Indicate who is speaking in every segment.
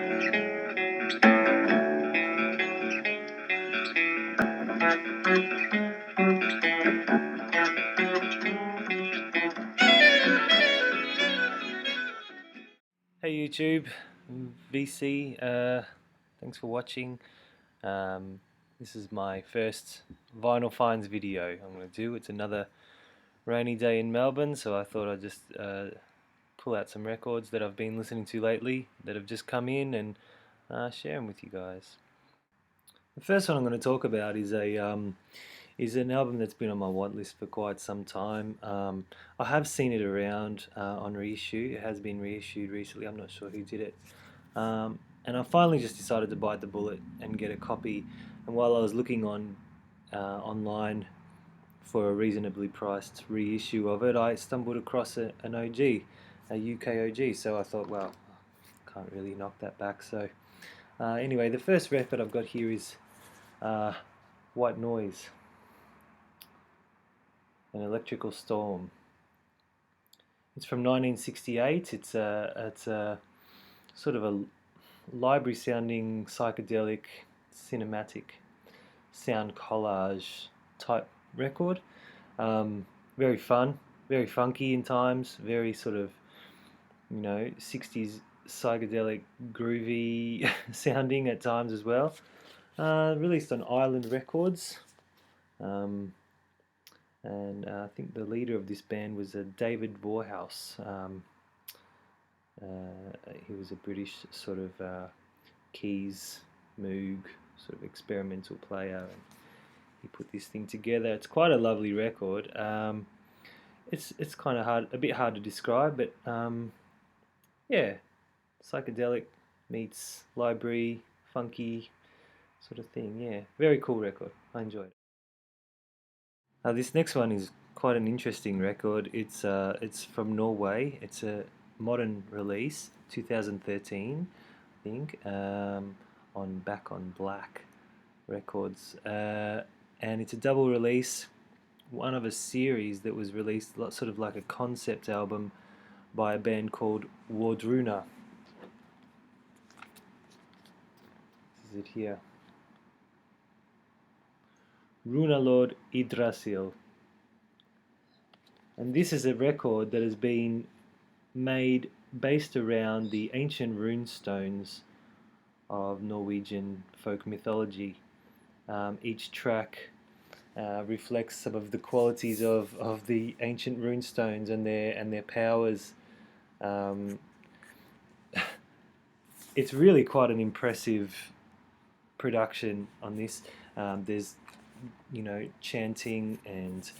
Speaker 1: Hey YouTube, VC, thanks for watching. This is my first vinyl finds video I'm going to do. It's another rainy day in Melbourne, so I thought I'd just pull out some records that I've been listening to lately that have just come in and share them with you guys. The first one I'm going to talk about is an album that's been on my want list for quite some time. I have seen it around on reissue. It has been reissued recently. I'm not sure who did it. And I finally just decided to bite the bullet and get a copy. And while I was looking online for a reasonably priced reissue of it, I stumbled across an OG, a UK OG. So I thought, well, can't really knock that back. So anyway, the first record I've got here is White Noise, An Electrical Storm. It's from 1968. It's a sort of a library sounding psychedelic cinematic sound collage type record. Very fun, very funky in times, very sort of 60s psychedelic groovy sounding at times as well. Released on Island Records. And I think the leader of this band was David Warhouse. He was a British sort of keys, moog, sort of experimental player, and he put this thing together. It's quite a lovely record. It's kind of a bit hard to describe, but yeah, psychedelic meets library, funky sort of thing. Yeah, very cool record. I enjoyed it. This next one is quite an interesting record. It's from Norway. It's a modern release, 2013, I think, on Back on Black Records, and it's a double release, one of a series that was released, sort of like a concept album by a band called Wardruuna. This is it here. Runalord Yggdrasil. And this is a record that has been made based around the ancient rune stones of Norwegian folk mythology. Each track reflects some of the qualities of the ancient rune stones and their powers. It's really quite an impressive production on this. There's chanting and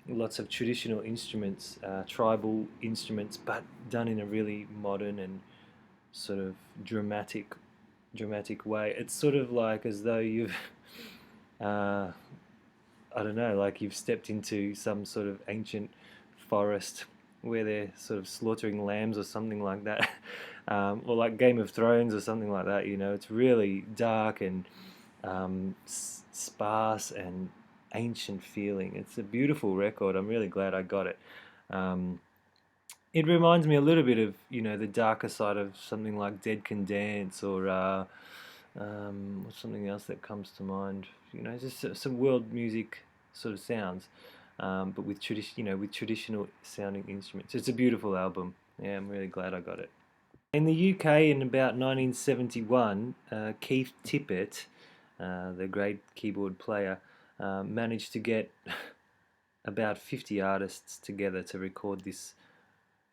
Speaker 1: lots of traditional instruments, tribal instruments, but done in a really modern and sort of dramatic way. It's sort of like as though you've I don't know, like you've stepped into some sort of ancient forest where they're sort of slaughtering lambs or something like that, or like Game of Thrones or something like that. It's really dark and sparse and ancient feeling. It's a beautiful record. I'm really glad I got it. It reminds me a little bit of the darker side of something like Dead Can Dance, or what's something else that comes to mind. Just some world music sort of sounds, but with traditional sounding instruments. It's a beautiful album. Yeah, I'm really glad I got it. In the UK, in about 1971, Keith Tippett, the great keyboard player, managed to get about 50 artists together to record this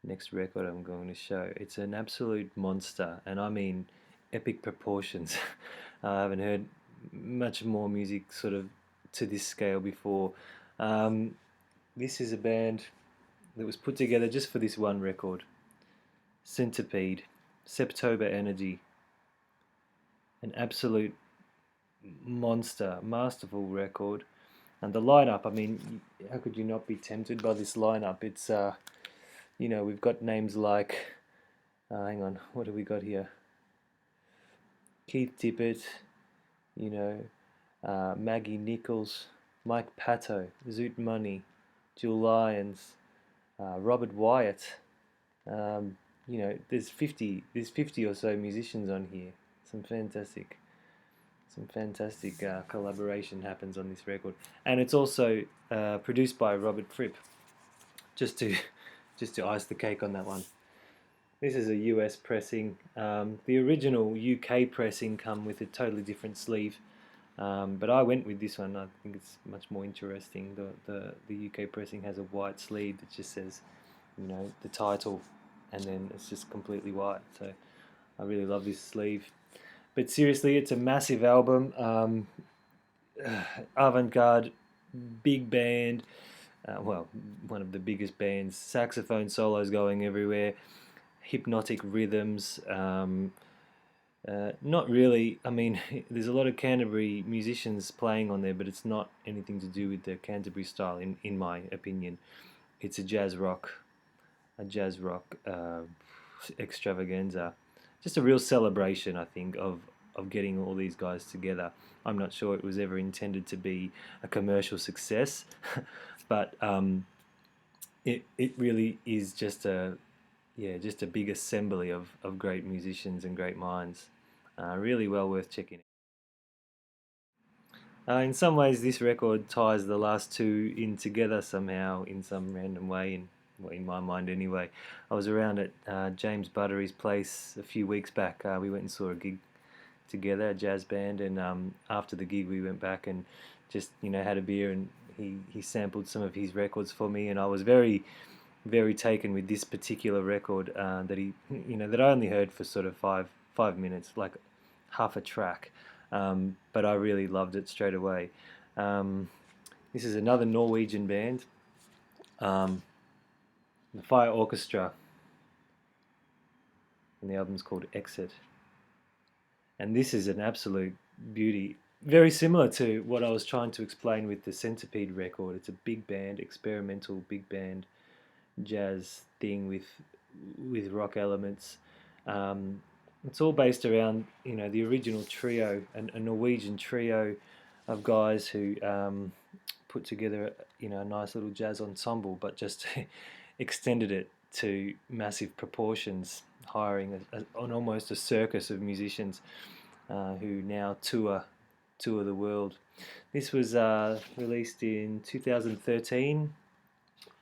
Speaker 1: next record I'm going to show. It's an absolute monster, and I mean epic proportions. I haven't heard much more music sort of to this scale before. This is a band that was put together just for this one record. Centipede, Septober Energy. An absolute monster, masterful record. And the lineup, I mean, how could you not be tempted by this lineup? It's, we've got names like, hang on, what have we got here? Keith Tippett, Maggie Nichols, Mike Patto, Zoot Money, Jill Lyons, Robert Wyatt. There's 50 or so musicians on here. Some fantastic, some fantastic collaboration happens on this record, and it's also produced by Robert Fripp. Just to just to ice the cake on that one. This is a US pressing. The original UK pressing come with a totally different sleeve, but I went with this one. I think it's much more interesting. The UK pressing has a white sleeve that just says, the title, and then it's just completely white. So I really love this sleeve. But seriously, it's a massive album. Avant-garde, big band. Well, one of the biggest bands. Saxophone solos going everywhere. Hypnotic rhythms. Not really. I mean, there's a lot of Canterbury musicians playing on there, but it's not anything to do with the Canterbury style, in my opinion. It's a jazz rock extravaganza. Just a real celebration, I think, of getting all these guys together. I'm not sure it was ever intended to be a commercial success, but it really is just a big assembly of great musicians and great minds. Really well worth checking. In some ways, this record ties the last two in together somehow in some random way, well, in my mind anyway. I was around at James Buttery's place a few weeks back. We went and saw a gig together, a jazz band, and after the gig we went back and just had a beer, and he sampled some of his records for me, and I was very very taken with this particular record that that I only heard for sort of five minutes, like half a track, but I really loved it straight away. Um, this is another Norwegian band, um, the Fire Orchestra, and the album's called Exit. And this is an absolute beauty. Very similar to what I was trying to explain with the Centipede record. It's a big band, experimental big band jazz thing with rock elements. It's all based around the original trio, a Norwegian trio of guys who put together a nice little jazz ensemble, but just extended it to massive proportions, hiring an almost a circus of musicians who now tour the world. This was released in 2013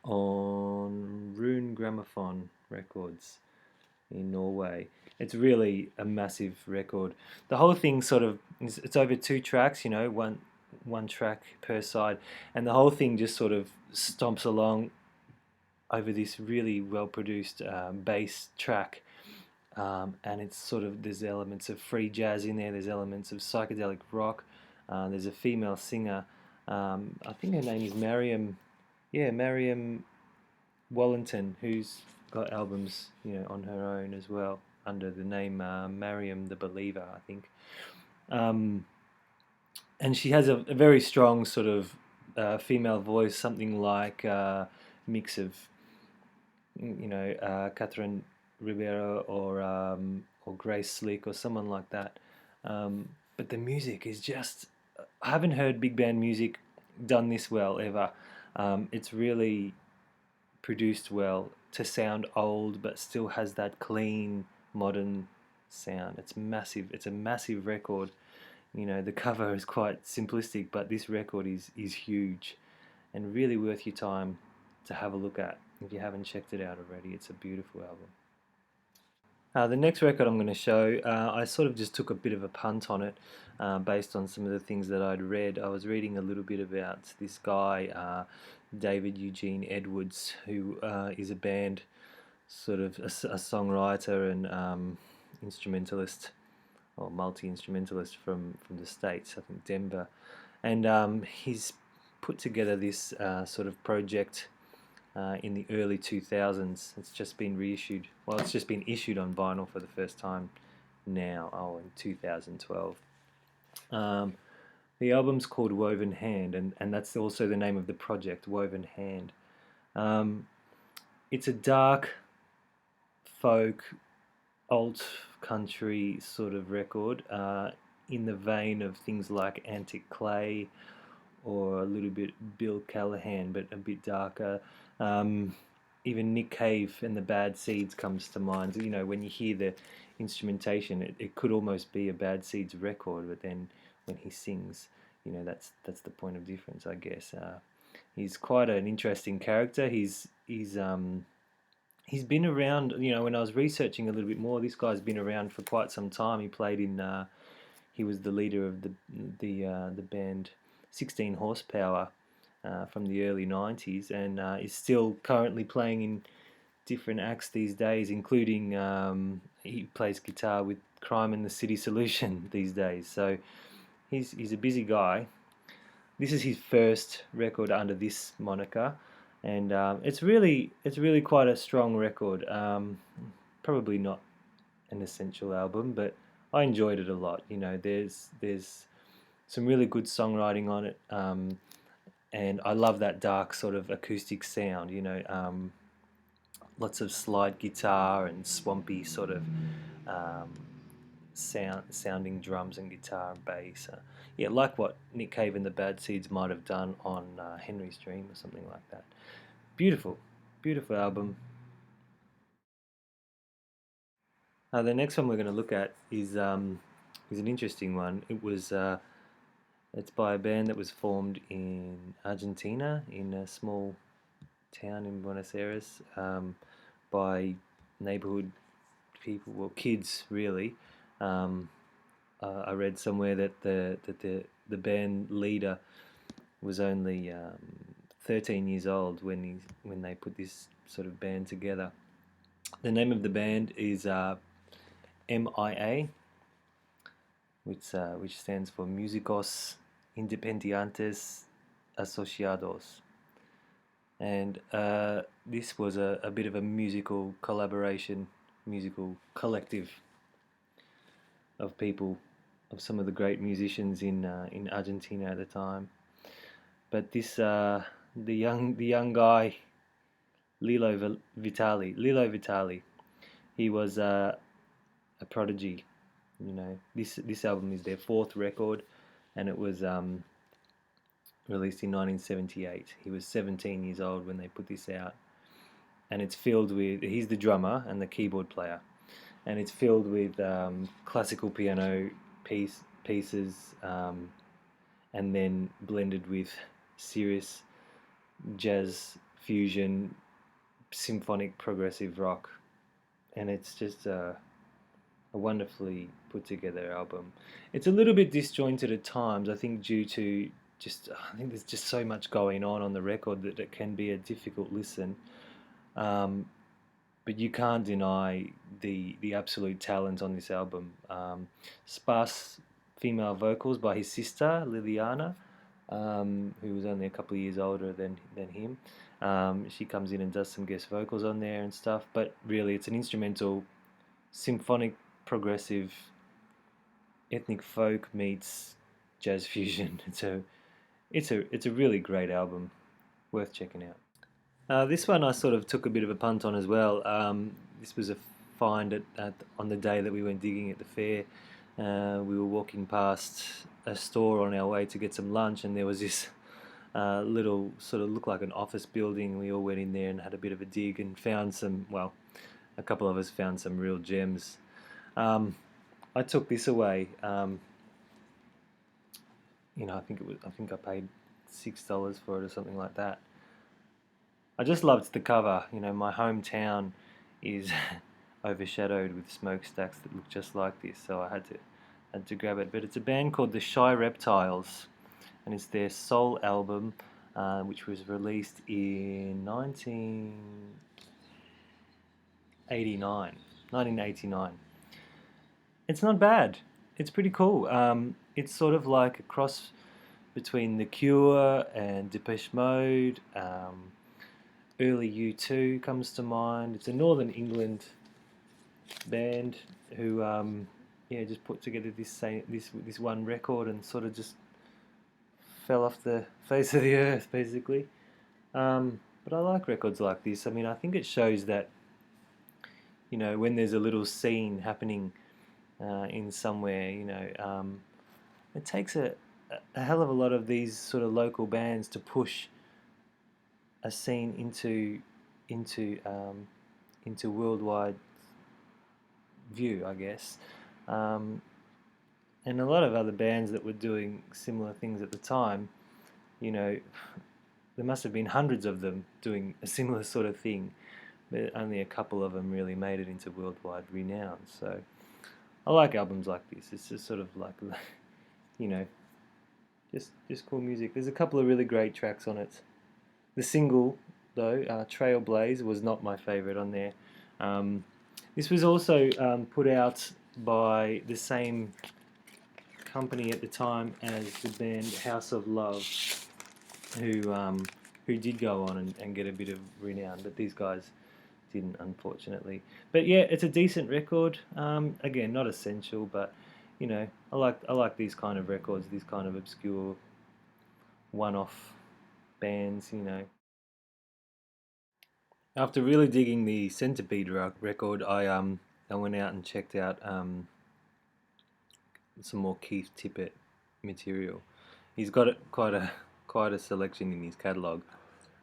Speaker 1: on Rune Gramophone Records in Norway. It's really a massive record. The whole thing it's over two tracks, one track per side, and the whole thing just sort of stomps along over this really well produced bass track. And it's there's elements of free jazz in there, there's elements of psychedelic rock, there's a female singer, I think her name is Mariam Wallington, who's got albums, on her own as well, under the name Mariam the Believer, I think. And she has a very strong sort of female voice, something like a mix of, Catherine Ribeiro or Grace Slick or someone like that. But the music is just, I haven't heard big band music done this well ever. It's really produced well to sound old, but still has that clean modern sound. It's massive. It's a massive record. The cover is quite simplistic, but this record is huge, and really worth your time to have a look at if you haven't checked it out already. It's a beautiful album. The next record I'm going to show, I sort of just took a bit of a punt on it based on some of the things that I'd read. I was reading a little bit about this guy, David Eugene Edwards, who is a band, sort of a songwriter and instrumentalist, or multi-instrumentalist from the States, I think Denver. And he's put together this sort of project in the early 2000s. It's just been reissued. Well, it's just been issued on vinyl for the first time now, in 2012. The album's called Woven Hand, and that's also the name of the project, Woven Hand. It's a dark folk, alt country sort of record, in the vein of things like Antic Clay or a little bit Bill Callahan, but a bit darker. even Nick Cave and the Bad Seeds comes to mind. You know, when you hear the instrumentation, it could almost be a Bad Seeds record, but then when he sings, you know, that's the point of difference, I guess. He's quite an interesting character. He's been around. You know, when I was researching a little bit more, this guy's been around for quite some time. He played in. He was the leader of the band 16 Horsepower from the early 90s, and is still currently playing in different acts these days, including he plays guitar with Crime and the City Solution these days. So he's a busy guy. This is his first record under this moniker, and it's really quite a strong record. Probably not an essential album, but I enjoyed it a lot. You know, there's some really good songwriting on it, and I love that dark sort of acoustic sound. You know, lots of slide guitar and swampy sort of um, sounding drums and guitar and bass. Yeah, like what Nick Cave and the Bad Seeds might have done on Henry's Dream or something like that. Beautiful, beautiful album. The next one we're going to look at is an interesting one. It's by a band that was formed in Argentina, in a small town in Buenos Aires, by neighborhood people, well, kids really. Um, I read somewhere that the band leader was only 13 years old when they put this sort of band together. The name of the band is MIA, which stands for Músicos Independientes Asociados. And this was a bit of a musical collaboration, musical collective of people, of some of the great musicians in Argentina at the time. But the young guy Lilo Vitali, he was a prodigy. You know, this album is their fourth record, and it was released in 1978. He was 17 years old when they put this out, and it's filled with. He's the drummer and the keyboard player, and it's filled with classical piano pieces, and then blended with serious jazz fusion, symphonic progressive rock, and it's just a wonderfully put together album. It's a little bit disjointed at times, I think, due to I think there's just so much going on the record that it can be a difficult listen. Um, but you can't deny the absolute talent on this album. Sparse female vocals by his sister Liliana, who was only a couple of years older than him. She comes in and does some guest vocals on there and stuff. But really, it's an instrumental, symphonic, progressive, ethnic folk meets jazz fusion. It's a really great album, worth checking out. This one I sort of took a bit of a punt on as well. This was a find on the day that we went digging at the fair. We were walking past a store on our way to get some lunch, and there was this little sort of looked like an office building. We all went in there and had a bit of a dig and found some. Well, a couple of us found some real gems. I took this away. I think I paid $6 for it or something like that. I just loved the cover. You know, my hometown is overshadowed with smokestacks that look just like this, so I had to grab it. But it's a band called the Shy Reptiles, and it's their soul album, which was released in 1989. It's not bad. It's pretty cool. It's sort of like a cross between The Cure and Depeche Mode. Early U2 comes to mind. It's a Northern England band who, just put together this one record and sort of just fell off the face of the earth, basically. But I like records like this. I mean, I think it shows that, you know, when there's a little scene happening in somewhere, you know, it takes a hell of a lot of these sort of local bands to push a scene into into worldwide view, I guess. Um, and a lot of other bands that were doing similar things at the time, you know, there must have been hundreds of them doing a similar sort of thing, but only a couple of them really made it into worldwide renown. So I like albums like this. It's just sort of like, you know, just cool music. There's a couple of really great tracks on it. The single, though, Trailblaze, was not my favourite on there. This was also put out by the same company at the time as the band House of Love, who did go on and get a bit of renown, but these guys didn't, unfortunately. But yeah, it's a decent record. Again, not essential, but you know, I like these kind of records, these kind of obscure one-off bands. You know, after really digging the Centipede record, I went out and checked out some more Keith Tippett material. He's got quite a selection in his catalogue,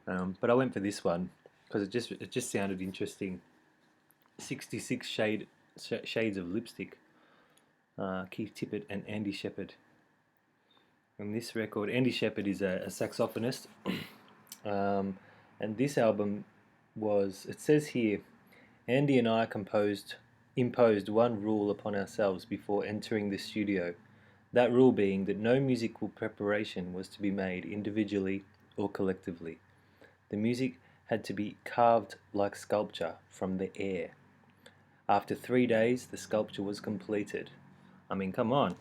Speaker 1: but I went for this one because it just sounded interesting. 66 shades of lipstick. Keith Tippett and Andy Sheppard. On this record, Andy Sheppard is a saxophonist, and this album was. It says here, Andy and I imposed one rule upon ourselves before entering the studio. That rule being that no musical preparation was to be made individually or collectively. The music had to be carved like sculpture from the air. After 3 days, the sculpture was completed. I mean, come on.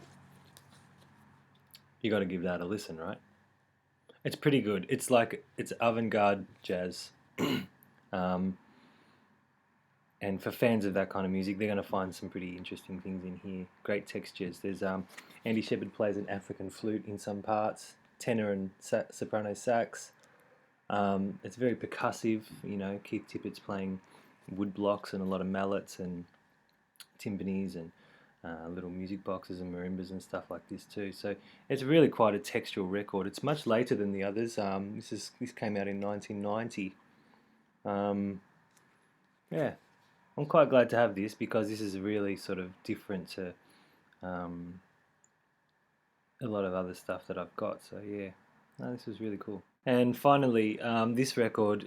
Speaker 1: You got to give that a listen, right? It's pretty good. It's avant-garde jazz. um, and for fans of that kind of music, they're going to find some pretty interesting things in here. Great textures. There's Andy Sheppard plays an African flute in some parts, tenor and soprano sax. It's very percussive. You know, Keith Tippett's playing wood blocks and a lot of mallets and timpanis and little music boxes and marimbas and stuff like this too. So it's really quite a textural record. It's much later than the others. This came out in 1990. Yeah, I'm quite glad to have this because this is really sort of different to a lot of other stuff that I've got. So yeah, no, this was really cool. And finally, this record,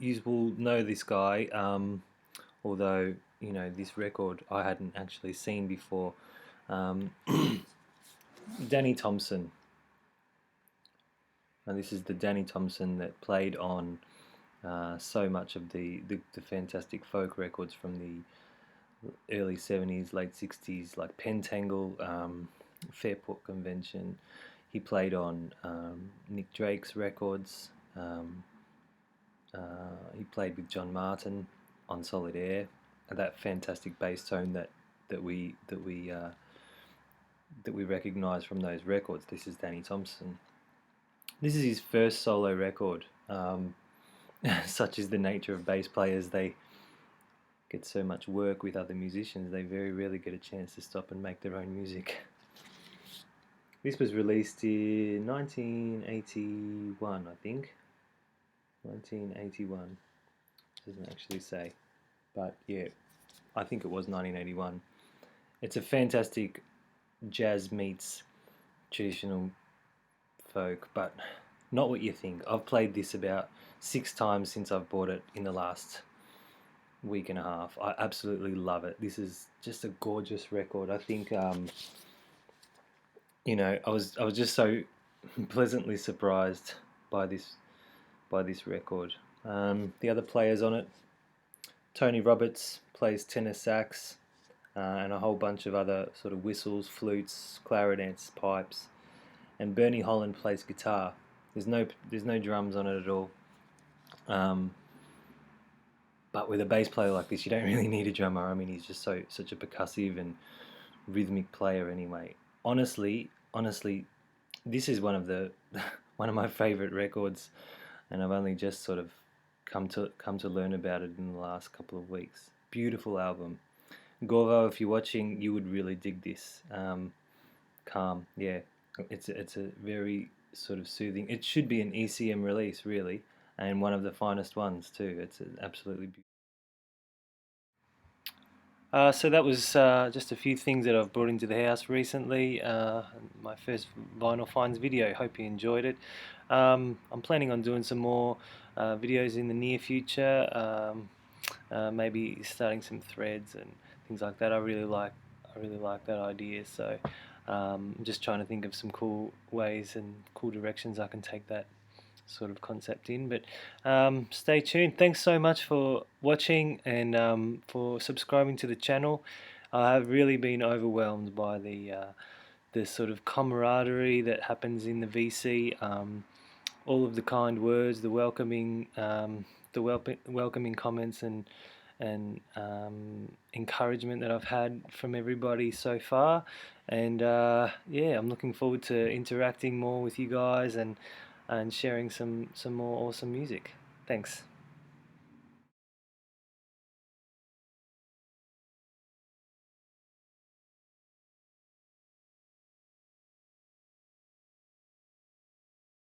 Speaker 1: you will know this guy, although you know this record I hadn't actually seen before. Um, Danny Thompson, and this is the Danny Thompson that played on so much of the fantastic folk records from the early 70s, late 60s, like Pentangle, Fairport Convention. He played on Nick Drake's records. He played with John Martin on Solid Air. That fantastic bass tone that we recognise from those records. This is Danny Thompson. This is his first solo record. Such is the nature of bass players, they get so much work with other musicians, they very rarely get a chance to stop and make their own music. This was released in 1981, I think. 1981. Doesn't actually say. But yeah, I think it was 1981. It's a fantastic jazz meets traditional folk, but not what you think. I've played this about 6 times since I've bought it in the last week and a half. I absolutely love it. This is just a gorgeous record. I think you know, I was just so pleasantly surprised by this record. The other players on it, Tony Roberts plays tenor sax, and a whole bunch of other sort of whistles, flutes, clarinets, pipes, and Bernie Holland plays guitar. There's no drums on it at all. But with a bass player like this, you don't really need a drummer. I mean, he's just such a percussive and rhythmic player anyway. Honestly, this is one of my favorite records, and I've only just sort of come to learn about it in the last couple of weeks. Beautiful album. Gorvo, if you're watching, you would really dig this. Calm, yeah. It's a very sort of soothing. It should be an ECM release, really. and one of the finest ones too. It's absolutely beautiful. So that was just a few things that I've brought into the house recently. My first vinyl finds video. Hope you enjoyed it. I'm planning on doing some more videos in the near future. Maybe starting some threads and things like that. I really like that idea. So I'm just trying to think of some cool ways and cool directions I can take that sort of concept in. But stay tuned. Thanks so much for watching and for subscribing to the channel. I have really been overwhelmed by the sort of camaraderie that happens in the VC. All of the kind words, the welcoming comments and encouragement that I've had from everybody so far. And yeah, I'm looking forward to interacting more with you guys and sharing some more awesome music. Thanks.